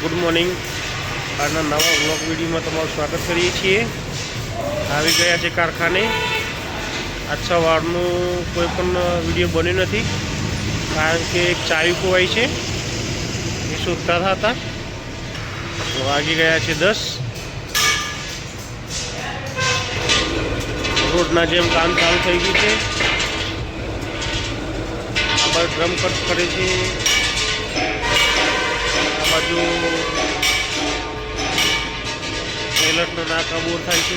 Good morning आज नवा vlog video में तमारू स्वागत करिए छीए। આવી ગયા છે कारखाने। आज સવારનો કોઈ પણ વિડીયો બન્યો નથી કારણ કે એક ચાવી ખોવાઈ છે એ શોધતા હતા। વાગી ગયા છે 10। રોડના જેમ કામ ચાલુ થઈ ગયું છે। આ ડ્રમ કટ કરે છે, આ બાજુ એલર્ટનો નાકા બોર થાય છે।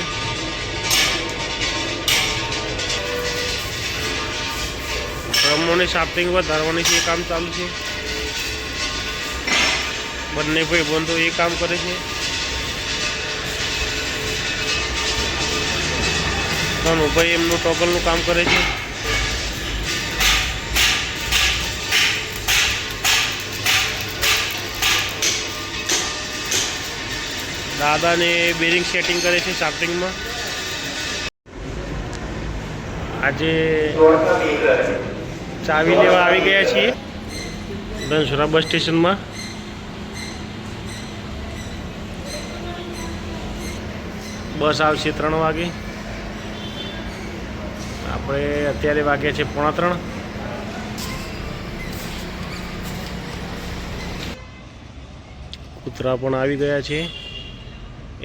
ડ્રમોની શાફ્ટિંગ વધારવાની છે, એ કામ ચાલુ છે। બંને ભાઈબંધો એ કામ કરે છે। ભાઈ એમનું ટોગલનું કામ કરે છે। दादा ने बेरिंग सेटिंग करे छे शाफ्टिंग में। आज चावी लेवा आवी गया छीए धनसुरा बस स्टेशन में। बस आवशे 3 वागे। आपणे अत्यारे वाग्या छे 2:45। कूतरा पण आवी गया छे।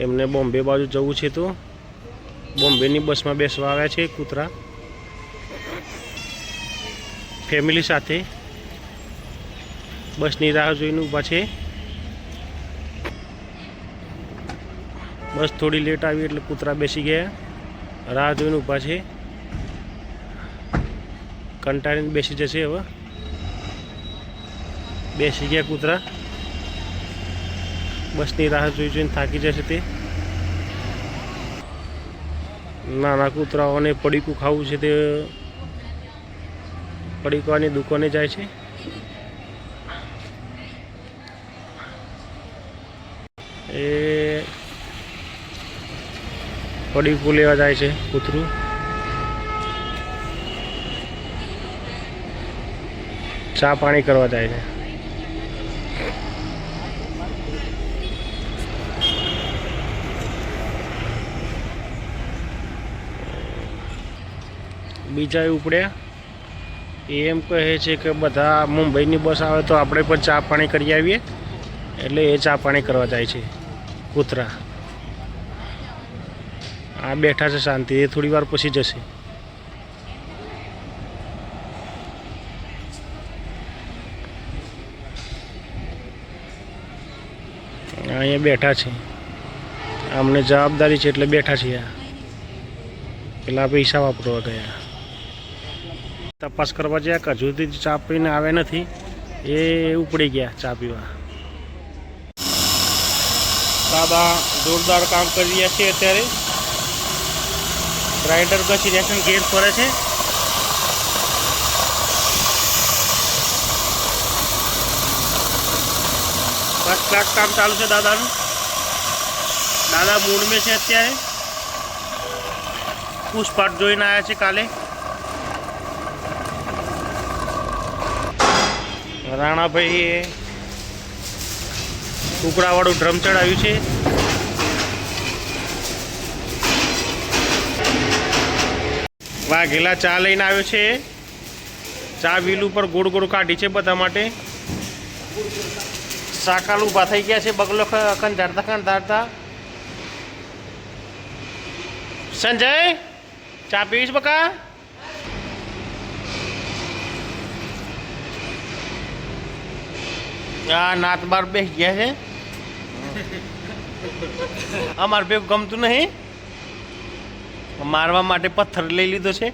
एमने बॉम्बे बाजू जवुं छे तो बॉम्बेनी बस में बेसवा आव्या छे कूतरा फेमिली साथे। बसनी राह जोईने ऊभा छे। बस थोड़ी लेट आई एटले कूतरा बेसी गया। राह जोईने ऊभा छे। कंटाळीने बेसी जशे। हवे बेसी गया कूतरा। बसनी राह जोईने थाकी जशे ते। नाना कूतराओने पડીકું ખાવું છે તે પડીકાની દુકાને જાય છે। એ પડીકું લેવા જાય છે કૂતરું। ચા પાણી કરવા જાય છે। बीजा उपड़्या एम कहे छे कि बधा मुंबईनी बस आवे तो आपणे पण चा पाणी करी आवीए एटले ए चा पाणी करवा जाय छे कूतरा। आ बैठा छे शांति, ए थोड़ी वार पछी जशे। अहींया बैठा छे। अमने जवाबदारी छे एटले बैठा छे। पेला पैसा वापरवा गया। तपास करवा जाए कि हजू सुधी चा पीने आवे नथी। ए उपड़ी गया चा पीवा। दादा जोरदार काम कर रहा है। अत्यारे ग्राइंडर घसी रह्या छे, गेर फरे छे। फर्स्ट क्लास काम चालू है दादा। दादा मूड में है अत्यारे। पुष्पाट जोईने आया छे काले। राणा भाई टुकड़ावाळुं ड्रम चढ़ाव्युं छे। वाघेला चा लईने आव्यो छे। चा व्हील पर गोળ गोળ काढी छे बधा माटे। साकाल ऊभा थई गया छे बगलो खंजारता। संजय चा पीश बका। नात बार बेस गया है। अमार पे गमतुं नहीं। मारवा माटे पत्थर लई लीधो छे।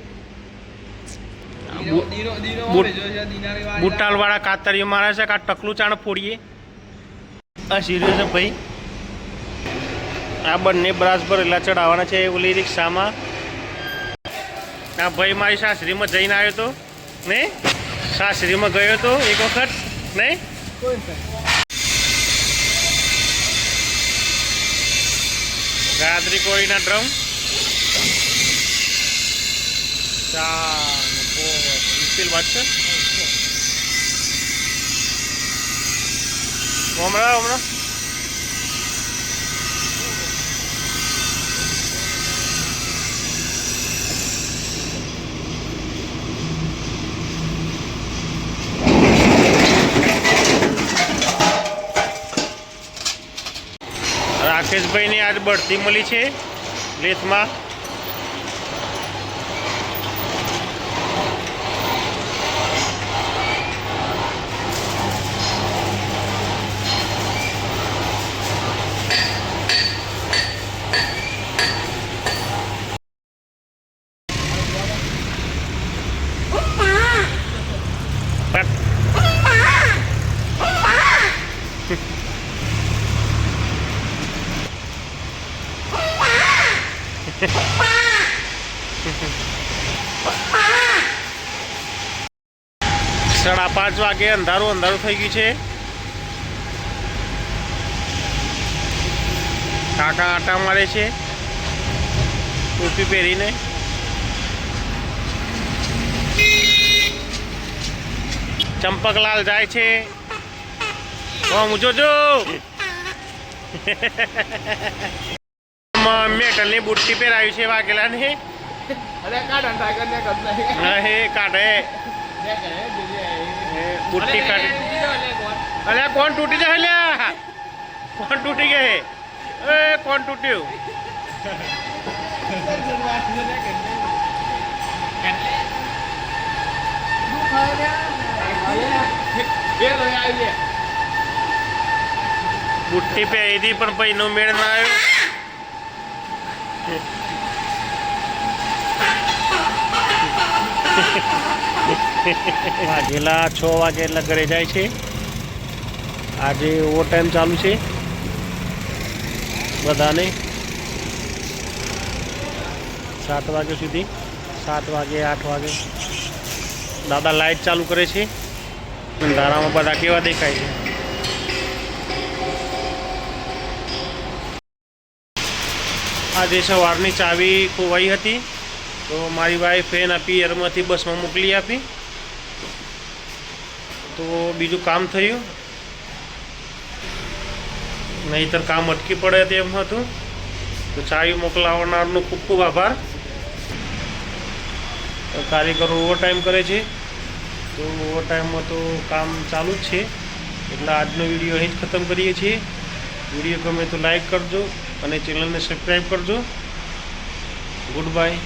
बूटाल वाला कातरियो मारे छे। का टकलू चाण फोड़ीए। आ सीरियस है भाई। आ बन्ने ब्रास भरेला चढ़ावाना छे ओली रिक्शामां। आ भाई मारी सासरीमां जईने आव्यो तो नहीं। सासरीमां गयो तो एक वखत नहीं। गाजरी कोळीना ड्रम चा स्टील वाटतं। हमણાં રાકેશભાઈની આજ બઢતી મળી છે લેથમાં. સાડા 5 વાગે અંધારું થઈ ગયું છે. કાકા આટા મારે છે ટોપી પહેરીને. ચંપકલાલ જાય છે. જોજો મેટલની બુટ્ટી પહેરાવી છે વાઘેલાને. કાઢે બુટ્ટી કાઢી. અરે કોણ તૂટી જાય લ્યા? કોણ તૂટી ગયે? એ કોણ તૂટ્યું? બુટ્ટી પહેરી હતી પણ પછી નો મેળ ના આવ્યો. વાઘેલા 6 વાગે એટલે ઘરે જાય છે. આજે ઓવર ટાઈમ ચાલુ છે બધાને 7 વાગ્યા સુધી. 7 વાગે 8 વાગે દાદા લાઇટ ચાલુ કરે છે. અંધારામાં બધા કેવા દેખાય છે. આજે સવારની ચાવી ખોવાઈ હતી તો મારી વાઈફ એના પિયરમાંથી બસમાં મોકલી આપી તો બીજું કામ થયું, નહીંતર કામ અટકી પડે તેમ હતું. તો ચાવી મોકલાવનારનો ખૂબ ખૂબ આભાર. કારીગરો ઓવરટાઈમ કરે છે તો ઓવરટાઈમમાં તો કામ ચાલુ જ છે. એટલે આજનો વિડીયો અહીં જ ખતમ કરીએ છીએ. વિડીયો ગમે તો લાઈક કરજો અને ચેનલને સબસ્ક્રાઈબ કરજો. Good bye.